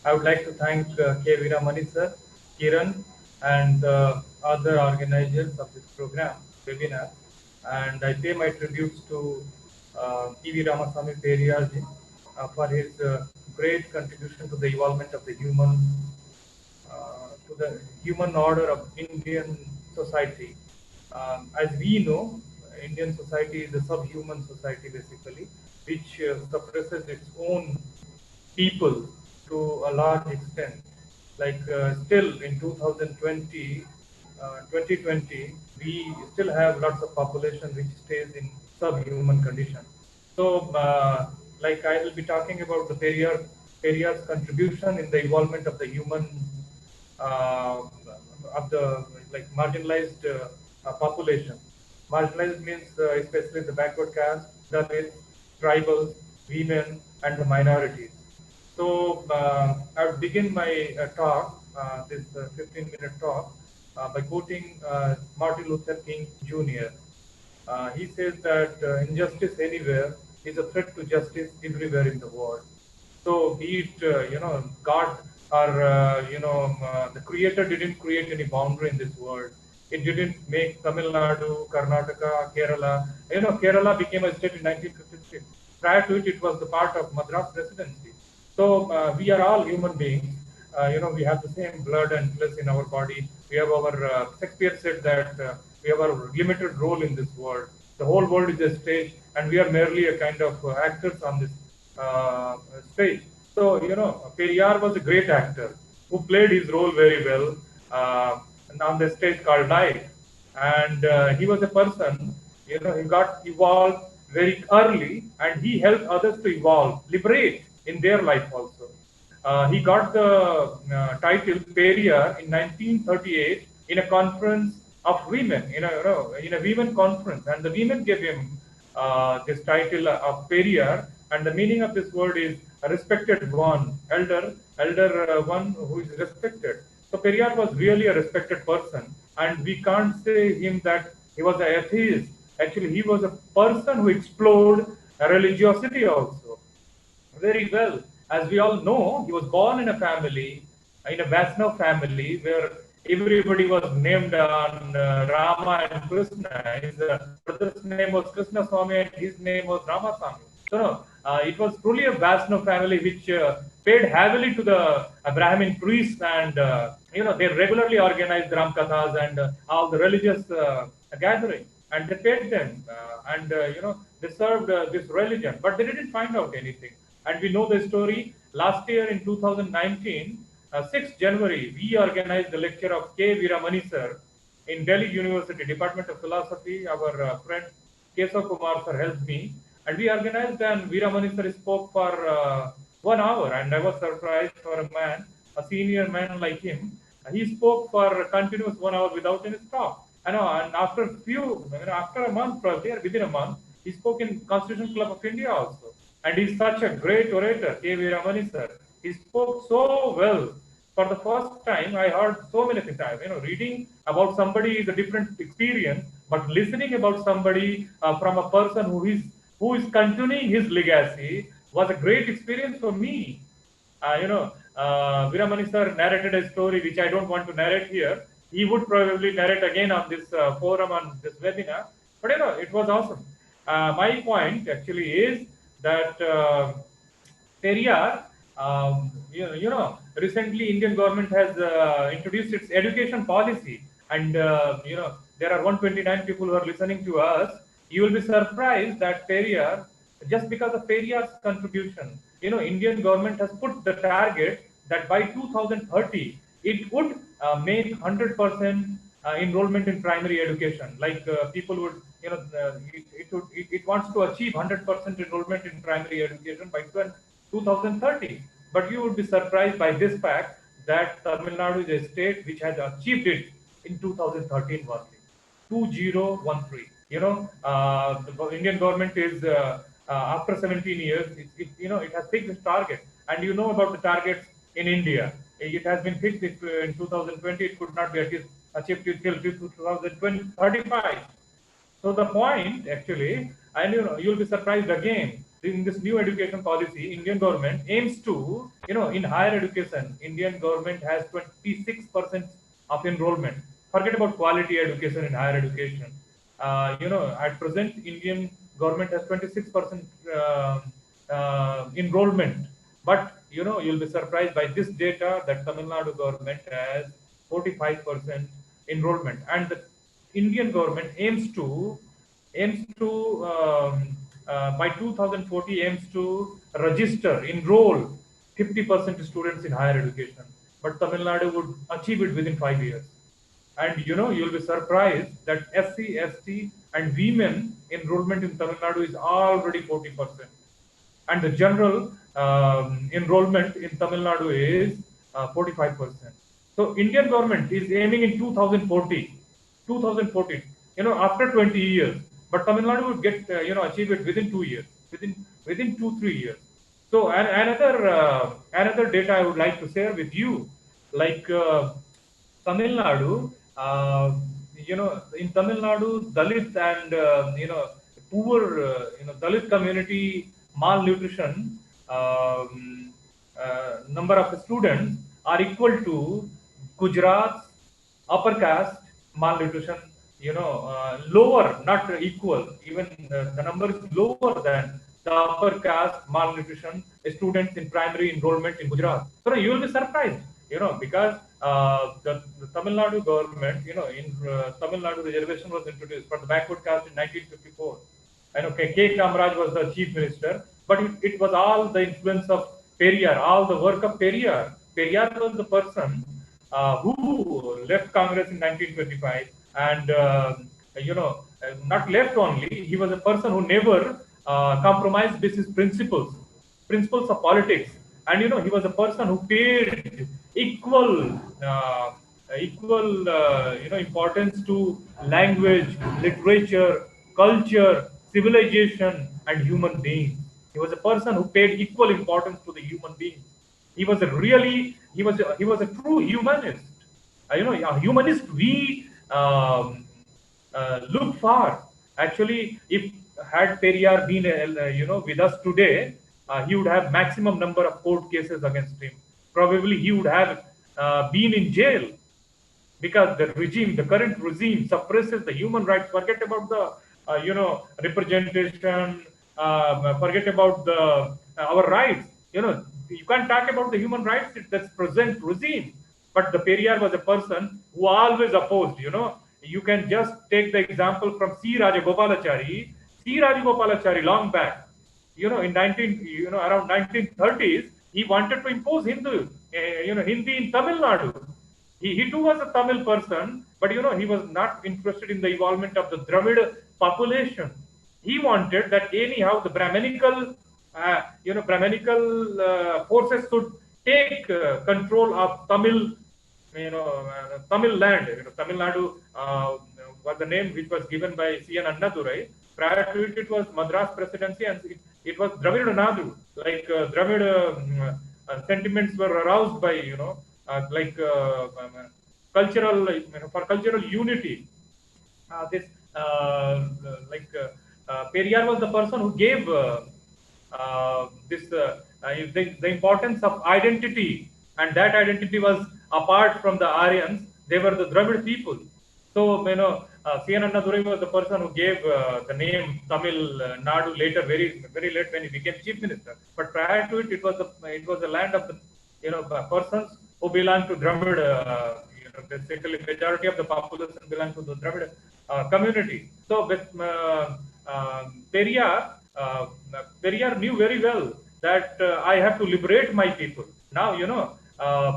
I would like to thank K. Veeramani sir, Kiran, and other organizers of this program, webinar. And I pay my tributes to P.V. Ramaswamy Periyar ji for his great contribution to the evolvement of the human order of Indian society. As we know, Indian society is a subhuman society basically, which suppresses its own people to a large extent. Like still in 2020, we still have lots of population which stays in subhuman condition. So, like I will be talking about the Periyar's contribution in the evolvement of the human uh, of the like marginalized population. Marginalized means especially the backward caste, Dalits, tribals, women, and the minorities. So I would begin my talk, this 15-minute talk, by quoting Martin Luther King Jr. He says that injustice anywhere is a threat to justice everywhere in the world. So be it, God or, the Creator didn't create any boundary in this world. It didn't make Tamil Nadu, Karnataka, Kerala. Kerala became a state in 1956. Prior to it, it was the part of Madras Presidency. So we are all human beings. We have the same blood and flesh in our body. We have our, Shakespeare said that we have a limited role in this world. The whole world is a stage, and we are merely a kind of actors on this stage. So, Periyar was a great actor who played his role very well on the stage called life. And he was a person, he got evolved very early, and he helped others to evolve, liberate in their life also. He got the title Periyar in 1938 in a conference of women, in a women conference, and the women gave him this title of Periyar, and the meaning of this word is a respected one, elder one who is respected. So Periyar was really a respected person, and we can't say him that he was an atheist. Actually, he was a person who explored religiosity also very well. As we all know, he was born in a family, in a Vaisnav family, where everybody was named on Rama and Krishna. His brother's name was Krishna Swami and his name was Ramaswamy. So, no, it was truly a Vaisnav family which paid heavily to the Brahmin priests, and they regularly organized Ram Kathas and all the religious gatherings, and they paid them, and they served this religion, but they didn't find out anything. And we know the story. Last year in 2019, 6th January, we organized the lecture of K. Veeramani sir in Delhi University, Department of Philosophy. Our friend Kesav Kumar sir helped me. And we organized, and Veeramani sir spoke for 1 hour. And I was surprised for a man, a senior man like him. He spoke for a continuous 1 hour without any stop. And after after a month, probably, or within a month, he spoke in Constitution Club of India also. And he's such a great orator, K. Veeramani sir. He spoke so well. For the first time, I heard so many things. Reading about somebody is a different experience, but listening about somebody from a person who is continuing his legacy was a great experience for me. Veeramani sir narrated a story which I don't want to narrate here. He would probably narrate again on this forum, on this webinar. But it was awesome. My point actually is that Periyar, recently Indian government has introduced its education policy, and there are 129 people who are listening to us. You will be surprised that Periyar, just because of Periyar's contribution, Indian government has put the target that by 2030 it would make 100% enrollment in primary education. Like people would, it wants to achieve 100% enrollment in primary education by 2030. But you would be surprised by this fact that Tamil Nadu is a state which has achieved it in 2013 only. 2013. The Indian government is after 17 years, it has fixed its target, and you know about the targets in India. It has been fixed in 2020. It could not be achieved till 2035. So the point actually, and you'll be surprised again in this new education policy, Indian government aims to, in higher education, Indian government has 26% of enrollment. Forget about quality education in higher education. At present, Indian government has 26% enrollment. But, you'll be surprised by this data that Tamil Nadu government has 45% enrollment. And the Indian government aims to by 2040 aims to enroll 50% students in higher education. But Tamil Nadu would achieve it within 5 years. And you'll be surprised that SC, ST, and women enrollment in Tamil Nadu is already 40%. And the general enrollment in Tamil Nadu is 45%. So Indian government is aiming in 2040, after 20 years, but Tamil Nadu would get, achieve it within 2 years, within 2-3 years. So another data I would like to share with you, like Tamil Nadu, in Tamil Nadu, Dalit and poor, Dalit community malnutrition number of students are equal to Gujarat's upper caste malnutrition. Lower, not equal. Even the number is lower than the upper caste malnutrition students in primary enrollment in Gujarat. So you will be surprised, because the Tamil Nadu government, in Tamil Nadu reservation was introduced for the backward caste in 1954. I know K. Kamaraj was the chief minister, but it was all the influence of Periyar, all the work of Periyar. Periyar was the person who left Congress in 1925, and not left only, he was a person who never compromised with his principles of politics. And he was a person who paid equal importance to language, literature, culture, civilization, and human beings. He was a person who paid equal importance to the human being. He was a true humanist. A humanist we look for. Actually, if had Periyar been with us today, he would have maximum number of court cases against him. Probably he would have been in jail, because the current regime suppresses the human rights. Forget about the representation. Forget about our rights. You can't talk about the human rights. That's present regime. But the Periyar was a person who always opposed. You can just take the example from C. Rajagopalachari. C. Rajagopalachari, long back, in around 1930s, he wanted to impose Hindi in Tamil Nadu. He too was a Tamil person, but he was not interested in the involvement of the Dravid population. He wanted that anyhow the Brahminical forces should take control of Tamil land. Tamil Nadu was the name which was given by C.N. Annadurai. Prior to it, it was Madras Presidency, and it was Dravid Nadu. Like Dravid sentiments were aroused by cultural for cultural unity. Periyar was the person who gave the importance of identity, and that identity was apart from the Aryans. They were the Dravid people. So C.N. Annadurai was the person who gave the name Tamil Nadu later, very very late, when he became chief minister. But prior to it, it was the land of the persons who belong to Dravid. Basically, majority of the population belong to the Dravid community. So with Periyar knew very well that I have to liberate my people. Now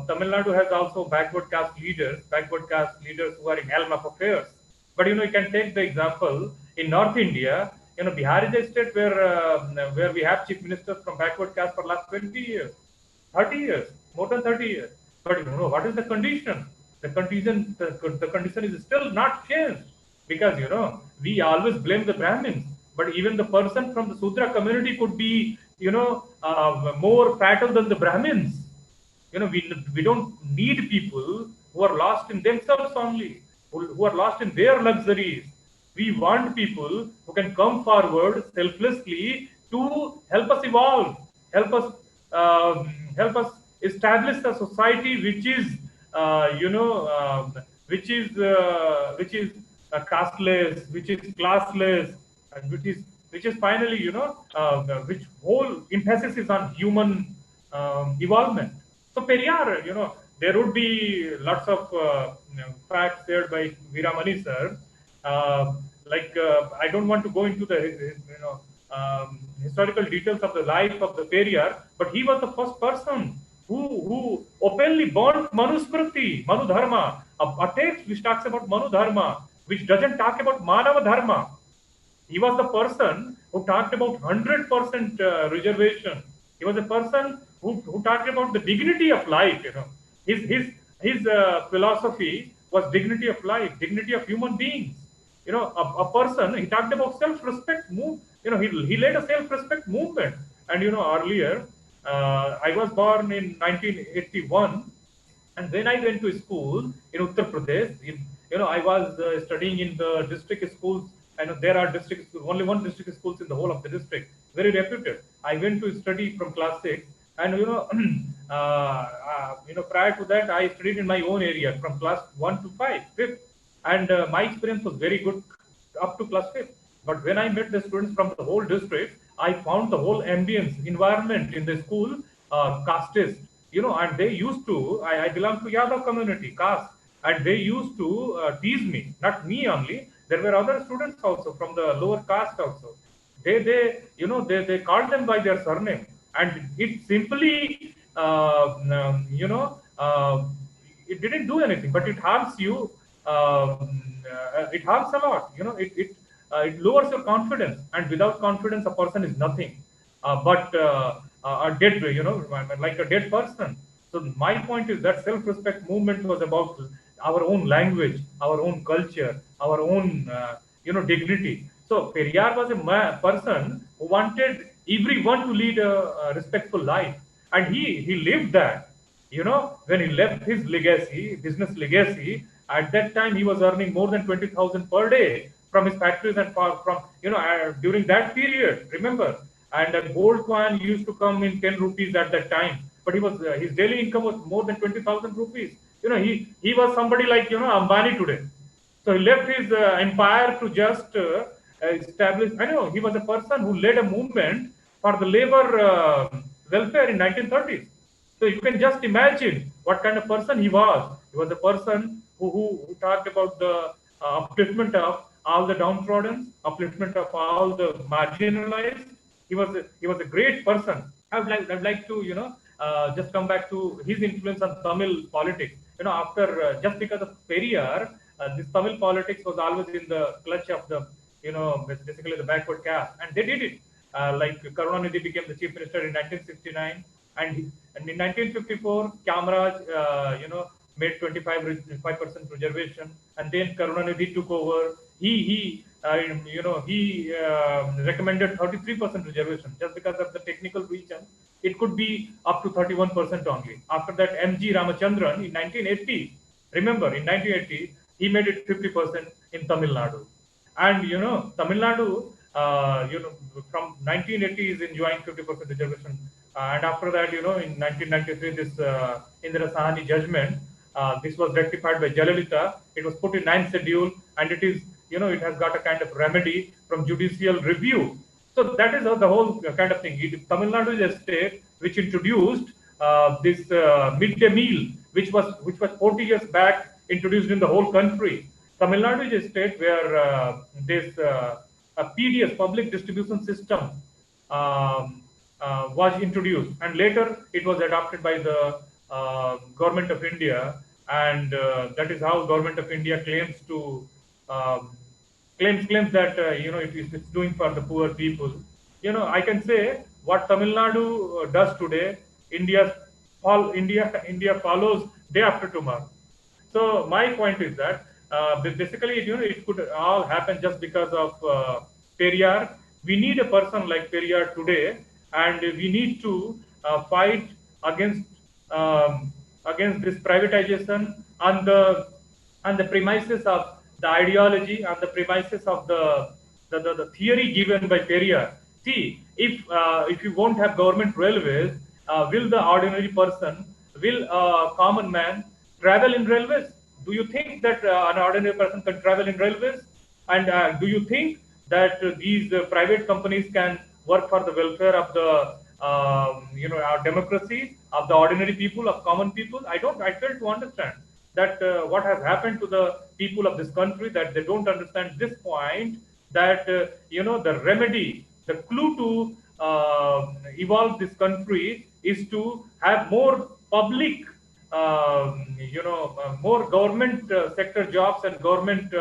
Tamil Nadu has also backward caste leaders who are in helm of affairs. But you can take the example in North India. Bihar is a state where we have chief ministers from backward caste for last 20 years, 30 years, more than 30 years. But what is the condition? The condition is still not changed, because we always blame the Brahmins, but even the person from the Sudra community could be more fatal than the Brahmins. We don't need people who are lost in themselves only, who are lost in their luxuries. We want people who can come forward selflessly, to help us evolve, help us help us establish a society which is which is casteless, which is classless, and which is finally which whole emphasis is on human evolvement. So Periyar, there would be lots of facts shared by Veeramani sir. I don't want to go into the historical details of the life of the Periyar, but he was the first person who openly burnt Manusmriti, Manu Dharma, a text which talks about Manu Dharma, which doesn't talk about Manava Dharma. He was the person who talked about 100% reservation. He was a person who talked about the dignity of life. His philosophy was dignity of life, dignity of human beings. A person. He talked about self-respect move. He led a self-respect movement. And earlier, I was born in 1981, and when I went to school in Uttar Pradesh, I was studying in the district schools. I know there are only one district schools in the whole of the district, very reputed. I went to study from class six, and prior to that, I studied in my own area from class one to fifth, and my experience was very good up to class fifth. But when I met the students from the whole district, I found the whole ambience, environment in the school casteist, and they used to, I belong to Yadav community, caste, and they used to tease me, not me only. There were other students also from the lower caste also. They called them by their surname, and it simply, it didn't do anything, but it harms you. It harms a lot. It lowers your confidence, and without confidence, a person is nothing but a dead, like a dead person. So my point is that self-respect movement was about our own language, our own culture, our own, dignity. So Periyar was a person who wanted everyone to lead a respectful life, and he lived that. When he left his legacy, business legacy, at that time he was earning more than 20,000 per day from his factories and from during that period. Remember, and a gold coin used to come in 10 rupees at that time, but his daily income was more than 20,000 rupees. He was somebody like Ambani today. So he left his empire to just establish. I know he was a person who led a movement for the labor welfare in 1930s. So you can just imagine what kind of person he was. He was a person who talked about the upliftment of all the downtrodden, upliftment of all the marginalized. He was a great person. I'd like to just come back to his influence on Tamil politics. After just because of Periyar, this Tamil politics was always in the clutch of the basically the backward caste, and they did it. Like Karunanidhi became the chief minister in 1969, and in 1954, Kamraj, made 25% reservation, and then Karunanidhi took over. He recommended 33% reservation just because of the technical region. It could be up to 31% only. After that, M.G. Ramachandran in 1980, remember in 1980, he made it 50% in Tamil Nadu. And Tamil Nadu, from 1980 is enjoying 50% reservation. And after that, in 1993, this Indira Sahani judgment, this was rectified by Jayalalitha. It was put in ninth schedule, and it is, it has got a kind of remedy from judicial review. So that is the whole kind of thing. Tamil Nadu is a state which introduced this midday meal, which was 40 years back introduced in the whole country. Tamil Nadu is a state where this PDS, public distribution system, was introduced, and later it was adopted by the government of India, and that is how government of India claims to claims that it's doing for the poor people. I can say what Tamil Nadu does today, India follows day after tomorrow. So my point is that basically, it could all happen just because of Periyar. We need a person like Periyar today, and we need to fight against against this privatization on the premises of the ideology, on the premises of the theory given by Periyar. See, if you won't have government railways, will the ordinary person, will a common man travel in railways? Do you think that an ordinary person can travel in railways? And do you think that these private companies can work for the welfare of the our democracy, of the ordinary people, of common people? I don't. I fail to understand that what has happened to the people of this country, that they don't understand this point, that the remedy, the clue to evolve this country is to have more public more government sector jobs and government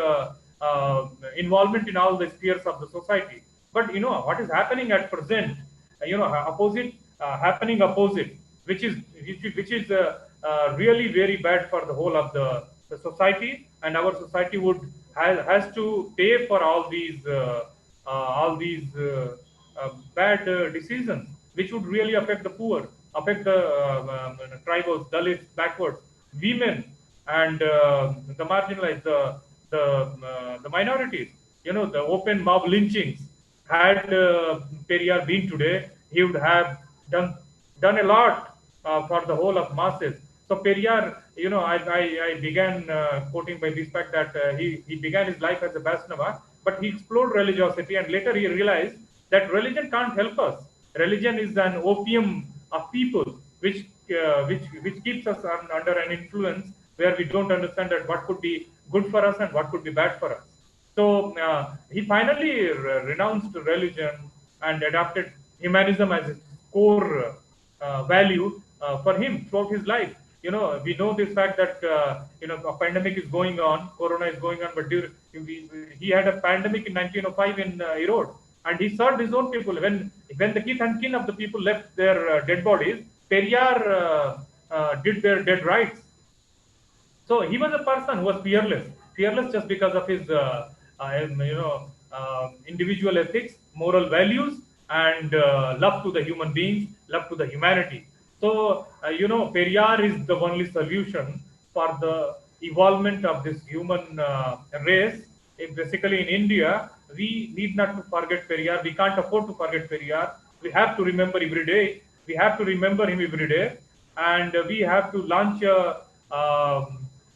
involvement in all the spheres of the society. But what is happening at present, opposite, happening opposite, which is really very bad for the whole of the society, and our society has to pay for all these bad decisions, which would really affect the poor, affect the tribals, Dalits, backwards, women, and the marginalized, the minorities. The open mob lynchings. Had Periyar been today, he would have done a lot for the whole of masses. So Periyar, I began quoting by this fact that he began his life as a Vaishnava, but he explored religiosity, and later he realized that religion can't help us. Religion is an opium of people, which keeps us under an influence where we don't understand that what could be good for us and what could be bad for us. So he finally renounced religion and adopted humanism as his core value for him throughout his life. We know this fact that a pandemic is going on, Corona is going on, but he had a pandemic in 1905 in Erode, and he served his own people. When the kith and kin of the people left their dead bodies, Periyar did their dead rites. So he was a person who was fearless just because of his individual ethics, moral values, and love to the human beings, love to the humanity. So Periyar is the only solution for the evolvement of this human race. Basically, in India, we need not to forget Periyar. We can't afford to forget Periyar. We have to remember every day. We have to remember him every day, and we have to launch a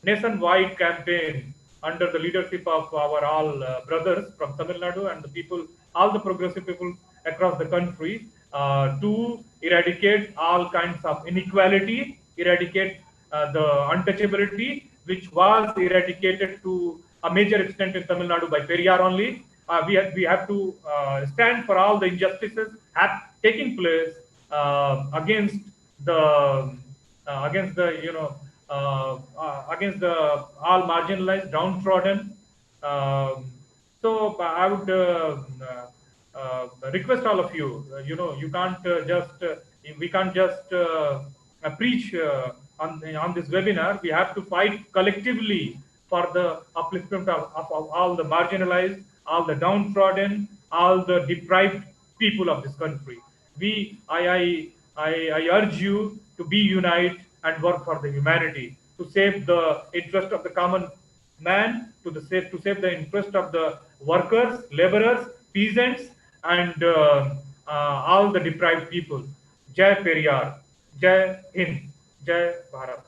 nationwide campaign under the leadership of our all brothers from Tamil Nadu and the people, all the progressive people across the country, to eradicate all kinds of inequality, eradicate the untouchability, which was eradicated to a major extent in Tamil Nadu by Periyar only. We have to stand for all the injustices taking place against the against the all marginalized, downtrodden. So I would request all of you. You can't we can't just preach on this webinar. We have to fight collectively for the upliftment of all the marginalized, all the downtrodden, all the deprived people of this country. I urge you to be unite and work for the humanity, to save the interest of the common man, to save the interest of the workers, laborers, peasants, and all the deprived people. Jai Periyar, Jai Hind, Jai Bharat.